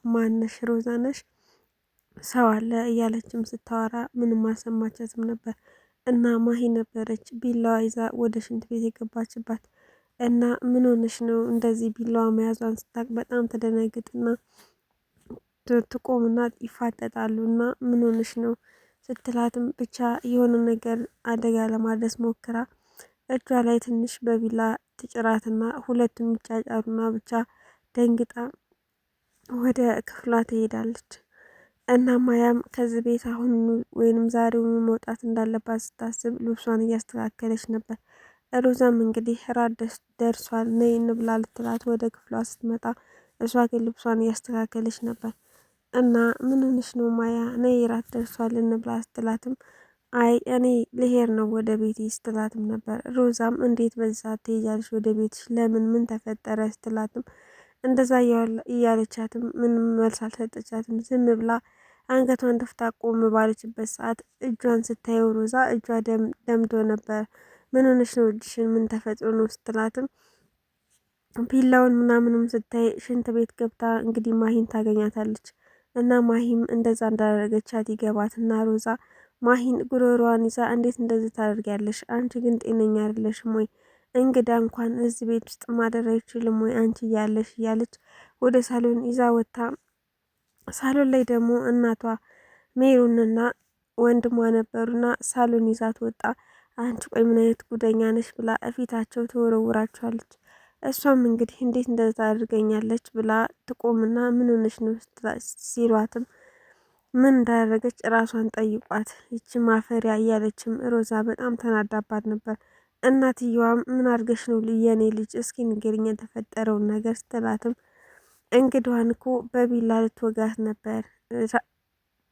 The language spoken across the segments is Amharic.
ማነሽ ሮዛ ነሽ ሰው አለ እያለችም ስታወራ ምንም አልሰማቻትም ነበር። እና ማሂ ነበረች ቢላዋ ይዛ ወደ ሽንት ቤት የገባችባት። እና ምን ሆነሽ ነው እንደዚህ ቢላዋ መያዟን ስታቅ በጣም ተደነግጥና ትቆምና ይፋጠጣሉ። እና ምን ሆነሽ ነው ስትላትም ብቻ የሆነ ነገር አደጋ ለማድረስ ሞክራ እጇ ላይ ትንሽ በቢላ ትጭራትና ሁለቱም ይጫጫሩና ብቻ ደንግጣ ወደ ክፍሏ ትሄዳለች። እና ማያም ከዚህ ቤት አሁን ወይንም ዛሬውኑ መውጣት እንዳለባት ስታስብ ልብሷን እያስተካከለች ነበር። ሮዛም እንግዲህ ራት ደርሷል ነይ እንብላ ልትላት ወደ ክፍሏ ስትመጣ እሷ ግን ልብሷን እያስተካከለች ነበር። እና ምን ሆነሽ ነው ማያ ነይ ራት ደርሷል እንብላ ስትላትም አይ እኔ ልሄድ ነው ወደ ቤቴ ስትላትም ነበር። ሮዛም እንዴት በዚህ ሰዓት ትሄጃለሽ ወደ ቤትሽ ለምን ምን ተፈጠረ ስትላትም እንደዛ እያለቻትም ምንም መልስ አልሰጠቻትም። ዝም ብላ አንገቷን ደፍታ ቆም ባለችበት ሰዓት እጇን ስታየው ሮዛ እጇ ደምቶ ነበር። ምን ሆነሽ ነው እጅሽን ምን ተፈጥሮ ነው ስትላትም ቢላውን ምናምንም ስታይ ሽንት ቤት ገብታ እንግዲህ ማሂን ታገኛታለች። እና ማሂም እንደዛ እንዳደረገቻት ይገባትና ሮዛ ማሂን ጉሮሮዋን ይዛ እንዴት እንደዚህ ታደርጊያለሽ? አንቺ ግን ጤነኛ አይደለሽም ወይ? እንግዳ እንኳን እዚህ ቤት ውስጥ ማደር አይችልም ወይ አንቺ እያለሽ እያለች ወደ ሳሎን ይዛ ወጥታ ሳሎን ላይ ደግሞ እናቷ ሜሩንና ወንድሟ ነበሩና ሳሎን ይዛት ወጣ። አንቺ ቆይ ምን አይነት ጉደኛ ነሽ ብላ እፊታቸው ትወረውራቸዋለች። እሷም እንግዲህ እንዴት እንደዛ ታደርገኛለች ብላ ትቆምና ምን ሆነሽ ነው ሲሏትም ምን እንዳደረገች ራሷን ጠይቋት ይቺ ማፈሪያ እያለችም ሮዛ በጣም ተናዳባት ነበር። እናትየዋም ምን አድርገሽ ነው የኔ ልጅ እስኪ ንገሪኝ የተፈጠረውን ነገር ስትላትም እንግዷን እኮ በቢላ ልትወጋት ነበር።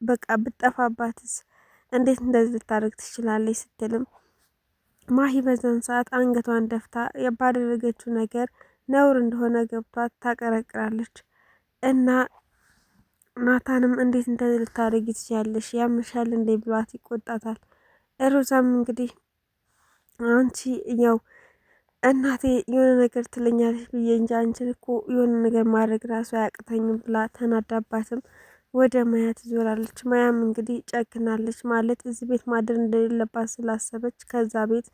በቃ ብጠፋባትስ እንዴት እንደዚህ ልታደርግ ትችላለች? ስትልም ማሂ በዛን ሰዓት አንገቷን ደፍታ ባደረገችው ነገር ነውር እንደሆነ ገብቷት ታቀረቅራለች። እና ናታንም እንዴት እንደዚህ ልታደርጊ ትችያለሽ? ያምሻል እንዴ ብሏት ይቆጣታል። ሮዛም እንግዲህ አንቺ ያው እናቴ የሆነ ነገር ትለኛለች ብዬ እንጂ አንቺን እኮ የሆነ ነገር ማድረግ ራሱ አያቅተኝም ብላ ተናዳባትም ወደ ማያ ትዞራለች። ማያም እንግዲህ ጨክናለች ማለት እዚህ ቤት ማደር እንደሌለባት ስላሰበች ከዛ ቤት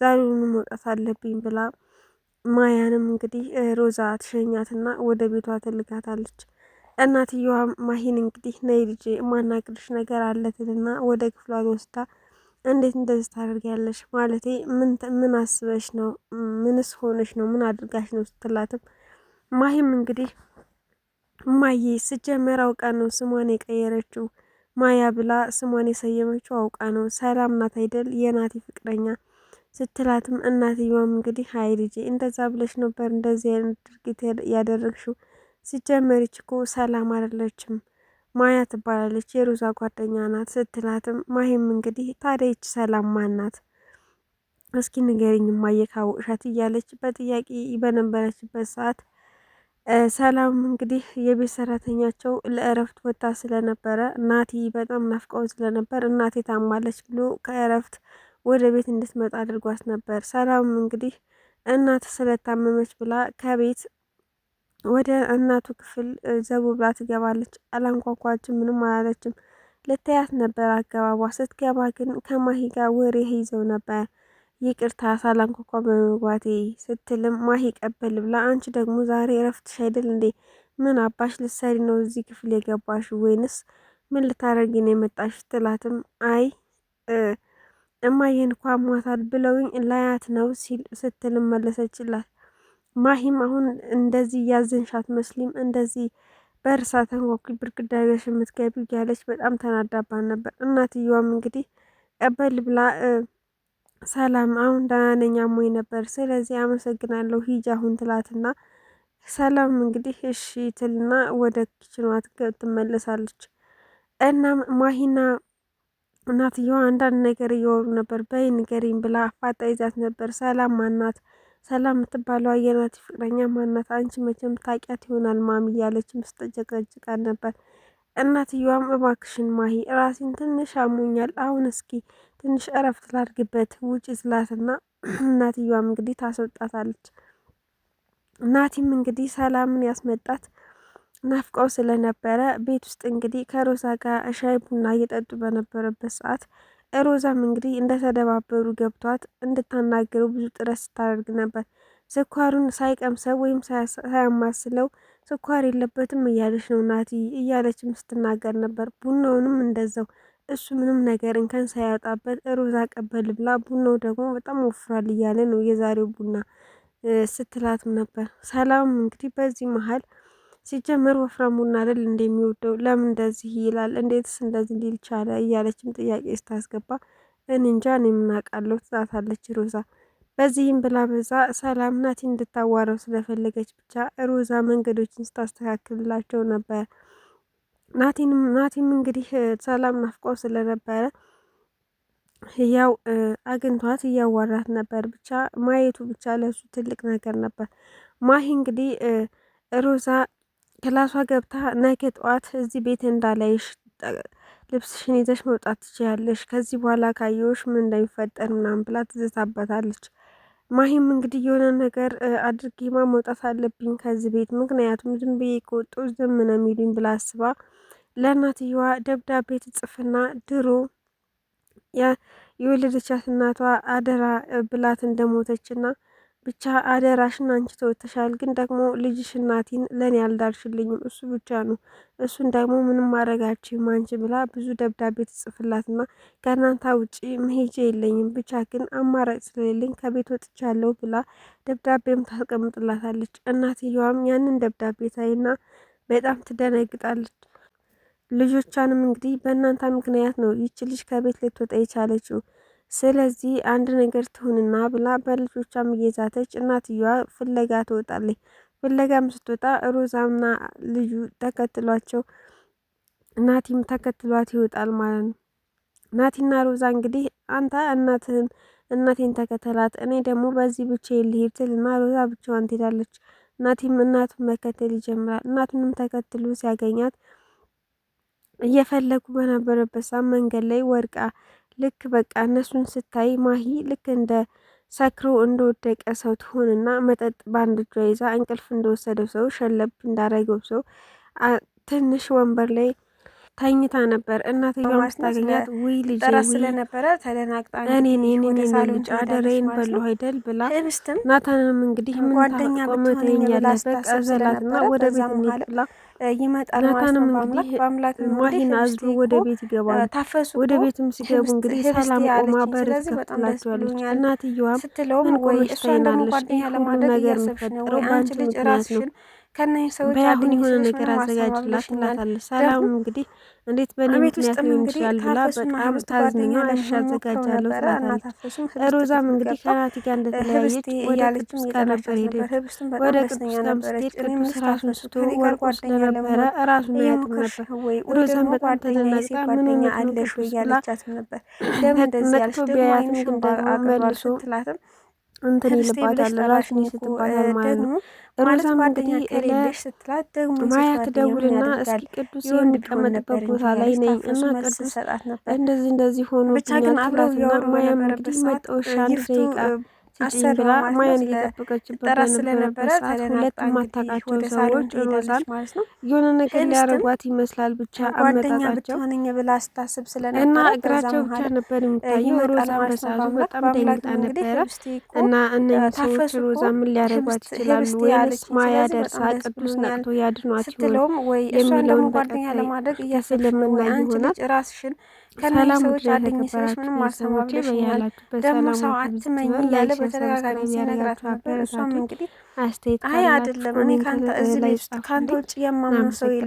ዛሬውኑ መውጣት አለብኝ ብላ ማያንም እንግዲህ ሮዛ ትሸኛትና ወደ ቤቷ ትልካታለች። እናትየዋም ማሂን እንግዲህ ነይ ልጄ የማናግርሽ ነገር አለ ትልና ወደ ክፍሏ ወስዳ እንዴት እንደዚህ ታደርጊያለሽ? ማለቴ ምን አስበሽ ነው? ምንስ ሆነሽ ነው? ምን አድርጋሽ ነው ስትላትም ማሂም እንግዲህ እማዬ ስጀመር አውቃ ነው ስሟን የቀየረችው ማያ ብላ ስሟን የሰየመችው አውቃ ነው። ሰላም ናት አይደል የናቲ ፍቅረኛ ስትላትም እናትየዋም እንግዲህ ሀይ ልጄ እንደዛ ብለሽ ነበር እንደዚህ አይነት ድርጊት ያደረግሽው ሲጀመርች እኮ ሰላም አይደለችም ማያ ትባላለች የሮዛ ጓደኛ ናት ስትላትም ማሂም እንግዲህ ታዲያ ይች ሰላም ማን ናት? እስኪ ንገሪኝ እማዬ ካወቅሻት እያለች በጥያቄ በነበረችበት ሰዓት ሰላም እንግዲህ የቤት ሰራተኛቸው ለእረፍት ወጣ ስለነበረ ናቲ በጣም ናፍቀው ስለነበር እናቴ ታማለች ብሎ ከእረፍት ወደ ቤት እንድትመጣ አድርጓት ነበር። ሰላም እንግዲህ እናት ስለታመመች ብላ ከቤት ወደ እናቱ ክፍል ዘቡ ብላ ትገባለች። አላንኳኳችም፣ ምንም አላለችም። ልታያት ነበር አገባቧ። ስትገባ ግን ከማሂ ጋር ወሬ ይዘው ነበር። ይቅርታ ሳላንኳኳ በመግባቴ ስትልም ማሂ ቀበል ብላ አንቺ ደግሞ ዛሬ እረፍትሽ አይደል እንዴ? ምን አባሽ ልትሰሪ ነው እዚህ ክፍል የገባሽ? ወይንስ ምን ልታደርጊ ነው የመጣሽ? ትላትም አይ እማዬን እኮ አሟታል ብለውኝ ላያት ነው ስትልም መለሰችላት። ማሂም አሁን እንደዚህ እያዘንሻት መስሊም እንደዚህ በእርሳ ተንኳኩ ብርግዳ ይዘሽ የምትገቢ እያለች በጣም ተናዳባን ነበር። እናትየዋም እንግዲህ ቀበል ብላ ሰላም አሁን ደህና ነኝ አሞኝ ነበር ስለዚህ አመሰግናለሁ ሂጂ አሁን ትላትና ሰላም እንግዲህ እሺ ትልና ወደ ኪችኗ ትመለሳለች። እናም ማሂና እናትየዋ አንዳንድ ነገር እያወሩ ነበር። በይ ንገሪኝ ብላ አፋጣ ይዛት ነበር። ሰላም ማናት? ሰላም የምትባለው የናቲ ፍቅረኛ ማናት? አንቺ መቼም ታውቂያት ይሆናል ማሚ እያለችም ስትጨቀጭቃት ነበር። እናትየዋም እባክሽን ማሂ ራሴን ትንሽ አሞኛል፣ አሁን እስኪ ትንሽ እረፍት ላድርግበት ውጭ ስላትና እናትየዋም እንግዲህ ታስወጣታለች። ናቲም እንግዲህ ሰላምን ያስመጣት ናፍቀው ስለነበረ ቤት ውስጥ እንግዲህ ከሮዛ ጋር ሻይ ቡና እየጠጡ በነበረበት ሰዓት ሮዛም እንግዲህ እንደተደባበሩ ገብቷት እንድታናገረው ብዙ ጥረት ስታደርግ ነበር። ስኳሩን ሳይቀምሰው ወይም ሳያማስለው ስኳር የለበትም እያለች ነው ናቲ እያለችም ስትናገር ነበር። ቡናውንም እንደዛው እሱ ምንም ነገር እንከን ሳያወጣበት ሮዛ ቀበል ብላ ቡናው ደግሞ በጣም ወፍሯል እያለ ነው የዛሬው ቡና ስትላትም ነበር። ሰላም እንግዲህ በዚህ መሀል ሲጀመር ወፍራም ቡና አይደል እንደሚወደው ለምን እንደዚህ ይላል እንዴትስ እንደዚህ ሊል ቻለ እያለችም ጥያቄ ስታስገባ እኔ እንጃ እኔ ምን አውቃለሁ ትላታለች ሮዛ። በዚህም ብላ በዛ ሰላም ናቲ እንድታዋረው ስለፈለገች ብቻ ሮዛ መንገዶችን ስታስተካክልላቸው ነበር። ናቲም እንግዲህ ሰላም ናፍቆ ስለነበረ ያው አግኝቷት እያዋራት ነበር። ብቻ ማየቱ ብቻ ለሱ ትልቅ ነገር ነበር። ማሂ እንግዲህ ሮዛ ክላሷ ገብታ ነገ ጠዋት እዚህ ቤት እንዳላይሽ ልብስሽን ይዘሽ መውጣት ትችያለሽ፣ ከዚህ በኋላ ካየሁሽ ምን እንደሚፈጠር ምናምን ብላ ትዝታበታለች። ማሂም እንግዲህ የሆነ ነገር አድርጌማ መውጣት አለብኝ ከዚህ ቤት ምክንያቱም ዝም ብዬ ከወጣሁ ዝም ነው የሚሉኝ ብላ አስባ ለእናትየዋ ደብዳቤ ትጽፍና ድሮ የወለደቻት እናቷ አደራ ብላት እንደሞተችና ብቻ አደራሽን አንቺ ተወተሻል፣ ግን ደግሞ ልጅሽ ናቲን ለእኔ አልዳርሽልኝም፣ እሱ ብቻ ነው፣ እሱን ደግሞ ምንም ማድረጋችም አንቺ ብላ ብዙ ደብዳቤ ትጽፍላትና ከእናንተ ውጪ መሄጃ የለኝም፣ ብቻ ግን አማራጭ ስለሌለኝ ከቤት ወጥቻለሁ ብላ ደብዳቤም ታስቀምጥላታለች። እናትየዋም ያንን ደብዳቤ ታይና በጣም ትደነግጣለች። ልጆቿንም እንግዲህ በእናንተ ምክንያት ነው ይች ልጅ ከቤት ልትወጣ የቻለችው፣ ስለዚህ አንድ ነገር ትሁንና ብላ በልጆቿም እየዛተች እናትየዋ ፍለጋ ትወጣለች። ፍለጋም ስትወጣ ሮዛና ልጁ ተከትሏቸው ናቲም ተከትሏት ይወጣል ማለት ነው። ናቲና ሮዛ እንግዲህ አንተ እናቴን ተከተላት፣ እኔ ደግሞ በዚህ ብቻዬን ልሄድ ትልና ሮዛ ብቻዋን ትሄዳለች። ናቲም እናቱን መከተል ይጀምራል። እናቱንም ተከትሎ ሲያገኛት እየፈለጉ በነበረበት ሰዓት መንገድ ላይ ወድቃ ልክ በቃ እነሱን ስታይ ማሂ ልክ እንደ ሰክሮ እንደወደቀ ሰው ትሆንና መጠጥ በአንድ እጇ ይዛ እንቅልፍ እንደወሰደው ሰው ሸለብ እንዳረገው ሰው ትንሽ ወንበር ላይ ተኝታ ነበር። እናትየዋ ስታገኛት ውይ ልጄ ስለነበረ ተደናግጣ እኔ ልጅ አደረይን በለው አይደል ብላ ናታንም እንግዲህ ምን ታቆመተኝ ያለበት ቀዘላትና ወደ ቤት እንሂድ ብላ ይመጣል። ናታንም እንግዲህ ማሂን አዝሎ ወደ ቤት ይገባል። ወደ ቤትም ሲገቡ እንግዲህ ሰላም ቆማ በር ትከፍትላቸዋለች። እናትየዋም ምን ቆመሽ ታይናለሽ? ሁሉ ነገር የሚፈጠረው በአንቺ ምክንያት ነው፣ በያሁን የሆነ ነገር አዘጋጅላት ትላታለች። ሰላም እንግዲህ እንዴት በእኔ ምክንያት ሊሆን ይችላል ብላ በጣም ታዝንኛ እሺ አዘጋጃለሁ ትላታለች። ሮዛም እንግዲህ ከናቲ ጋር እንደተለያየች ወደ ቅዱስ ጋር ነበር ሄደች። ወደ ቅዱስ ጋር ስትሄድ ቅዱስ ራሱን ስቶ ወርቆ ስለነበረ ራሱን ያጥም ነበር። ሮዛም በጣም ተደናግጣ ምን ሆነሽ ነው ቅዱስ ብላ ነቅቶ ቢያያትም ግን ደግሞ መልሶ እንትን ይልባታል፣ ራሱን ይስትባታል ማለት ነው። ሮዛም እንግዲህ ማያ ትደውልና እስኪ ቅዱስ የሚቀመጥበት ቦታ ላይ ነኝ እና ቅዱስ እንደዚህ ሆኖ ብኛል ማያም እንግዲህ መጣውሻ አንድ ደቂቃ ስጭኝ ብላ ማያን እየጠበቀችበት በነበረበት ሰዓት ሁለት የማታውቃቸው ሰዎች ሮዛን የሆነ ነገር ሊያረጓት ይመስላል ብቻ አመጣጣቸው እና እግራቸው ብቻ ነበር የሚታየው። ሮዛን በሰዓቱ በጣም ደንግጣ ነበረ እና እነኝህ ሰዎች ሮዛ ምን ሊያረጓት ይችላሉ ወይንስ ማያ ደርሳ ቅዱስ ነቅቶ ያድኗት ይሆን የሚለውን በቀጣይ ስለምናይ ይሆናል። ሰላም ውድ የተከበራችሁ ቤተሰቦቼ በያላችሁበት ሰላም አትመኝ እያለ በተደጋጋሚ ሲነግራት ነበር። እሷም እንግዲህ አስተያየት ካላችሁ እኔ ካንተ እዚህ ቤት ውስጥ ካንተ ውጭ የማምነው ሰው የለም